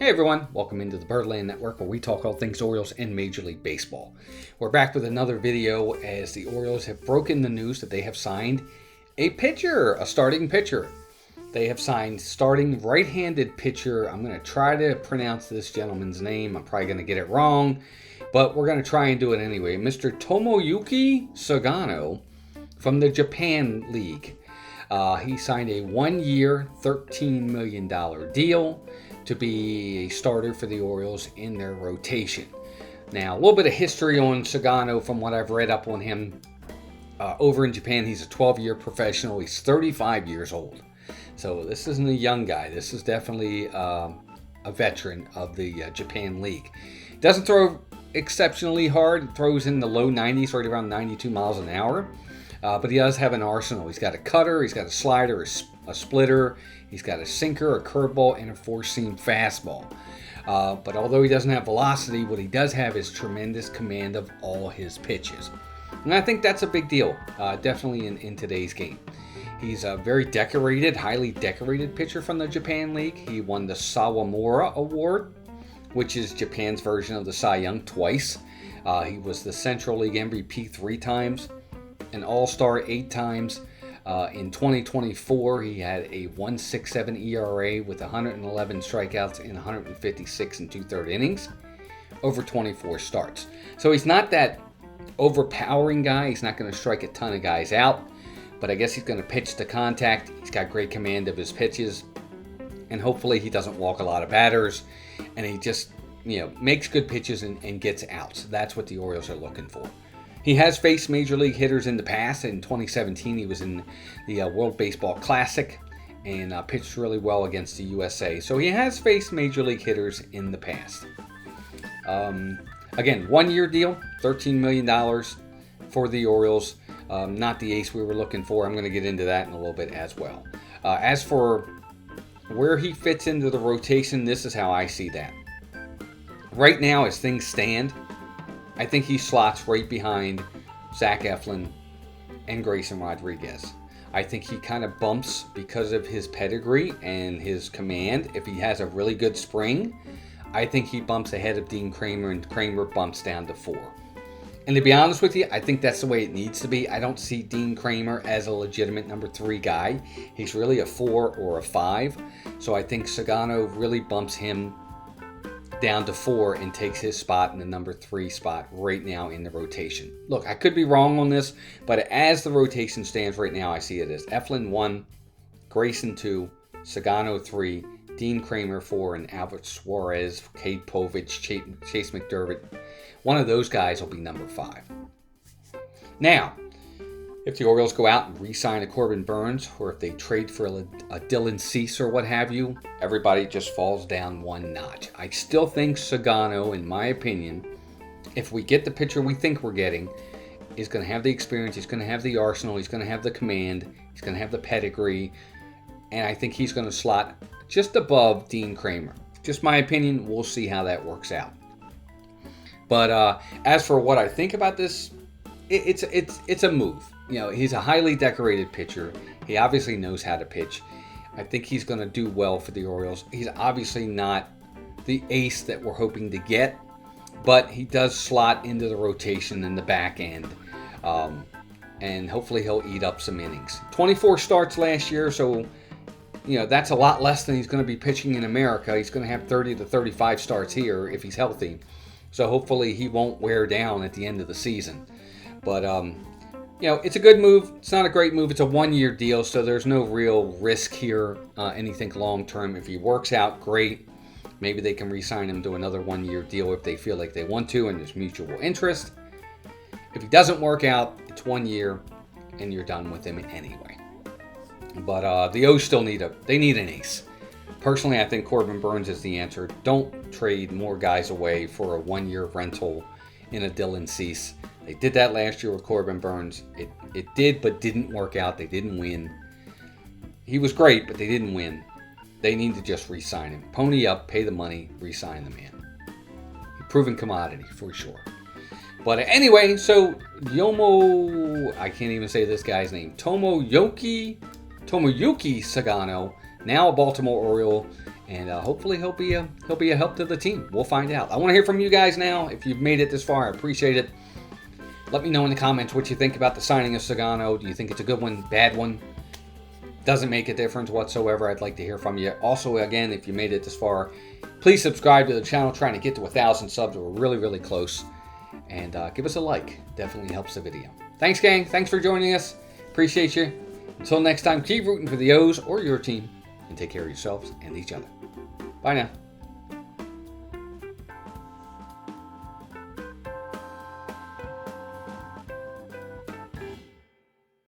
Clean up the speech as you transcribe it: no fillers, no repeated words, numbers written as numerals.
Hey everyone, welcome into the Birdland Network where we talk all things Orioles and Major League Baseball. We're back with another video as the Orioles have broken the news that they have signed a pitcher, a starting pitcher. They have signed starting right-handed pitcher. I'm going to try to pronounce this gentleman's name. I'm probably going to get it wrong, but we're going to try and do it anyway. Mr. Tomoyuki Sagano from the Japan League. He signed a one-year, $13 million deal to be a starter for the Orioles in their rotation. Now, a little bit of history on Sagano from what I've read up on him. Over in Japan, he's a 12-year professional. He's 35 years old. So this isn't a young guy. This is definitely a veteran of the Japan League. Doesn't throw exceptionally hard. Throws in the low 90s, right around 92 miles an hour. But he does have an arsenal. He's got a cutter, he's got a slider, a splitter, he's got a sinker, a curveball, and a four-seam fastball. But although he doesn't have velocity, what he does have is tremendous command of all his pitches. And I think that's a big deal, definitely in today's game. He's a very decorated, highly decorated pitcher from the Japan League. He won the Sawamura Award, which is Japan's version of the Cy Young, twice. He was the Central League MVP 3 times. An All-Star 8 times. In 2024, he had a 1.67 ERA with 111 strikeouts in 156 and 2/3 innings over 24 starts. So he's not that overpowering guy. He's not going to strike a ton of guys out, but I guess he's going to pitch to contact. He's got great command of his pitches, and hopefully he doesn't walk a lot of batters, and he just makes good pitches and gets outs. That's what the Orioles are looking for. He has faced Major League hitters in the past. In 2017, he was in the World Baseball Classic and pitched really well against the USA. So he has faced Major League hitters in the past. Again, one-year deal, $13 million for the Orioles. Not the ace we were looking for. I'm going to get into that in a little bit as well. As for where he fits into the rotation, this is how I see that. Right now, as things stand, I think he slots right behind Zach Eflin and Grayson Rodriguez. I think he kind of bumps because of his pedigree and his command. If he has a really good spring, I think he bumps ahead of Dean Kremer, and Kremer bumps down to 4. And to be honest with you, I think that's the way it needs to be. I don't see Dean Kremer as a legitimate number 3 guy. He's really a 4 or a 5. So I think Sagano really bumps him down to 4 and takes his spot in the number 3 spot right now in the rotation. Look, I could be wrong on this, but as the rotation stands right now, I see it as Eflin 1, Grayson 2, Sagano 3, Dean Kremer 4, and Albert Suarez, Cade Povich, Chase McDermott. One of those guys will be number 5. Now, if the Orioles go out and re-sign a Corbin Burnes, or if they trade for a Dylan Cease or what have you, everybody just falls down one notch. I still think Sagano, in my opinion, if we get the pitcher we think we're getting, is going to have the experience, he's going to have the arsenal, he's going to have the command, he's going to have the pedigree, and I think he's going to slot just above Dean Kremer. Just my opinion, we'll see how that works out. But as for what I think about this, it's a move. He's a highly decorated pitcher. He obviously knows how to pitch. I think he's going to do well for the Orioles. He's obviously not the ace that we're hoping to get, but he does slot into the rotation in the back end. And hopefully he'll eat up some innings. 24 starts last year, so that's a lot less than he's going to be pitching in America. He's going to have 30 to 35 starts here if he's healthy. So hopefully he won't wear down at the end of the season. But it's a good move. It's not a great move. It's a one-year deal, so there's no real risk here, anything long-term. If he works out, great. Maybe they can re-sign him to another one-year deal if they feel like they want to and there's mutual interest. If he doesn't work out, it's 1 year, and you're done with him anyway. But the O's still need an ace. Personally, I think Corbin Burnes is the answer. Don't trade more guys away for a one-year rental in a Dylan Cease. They did that last year with Corbin Burnes. It did, but didn't work out. They didn't win. He was great, but they didn't win. They need to just re-sign him. Pony up, pay the money, re-sign the man. Proven commodity, for sure. But anyway, so I can't even say this guy's name. Tomoyuki Sagano, now a Baltimore Oriole, and hopefully he'll be a help to the team. We'll find out. I want to hear from you guys now. If you've made it this far, I appreciate it. Let me know in the comments what you think about the signing of Sagano. Do you think it's a good one, bad one? Doesn't make a difference whatsoever. I'd like to hear from you. Also, again, if you made it this far, please subscribe to the channel. Trying to get to 1,000 subs. We're really, really close. And give us a like. Definitely helps the video. Thanks, gang. Thanks for joining us. Appreciate you. Until next time, keep rooting for the O's or your team. And take care of yourselves and each other. Bye now.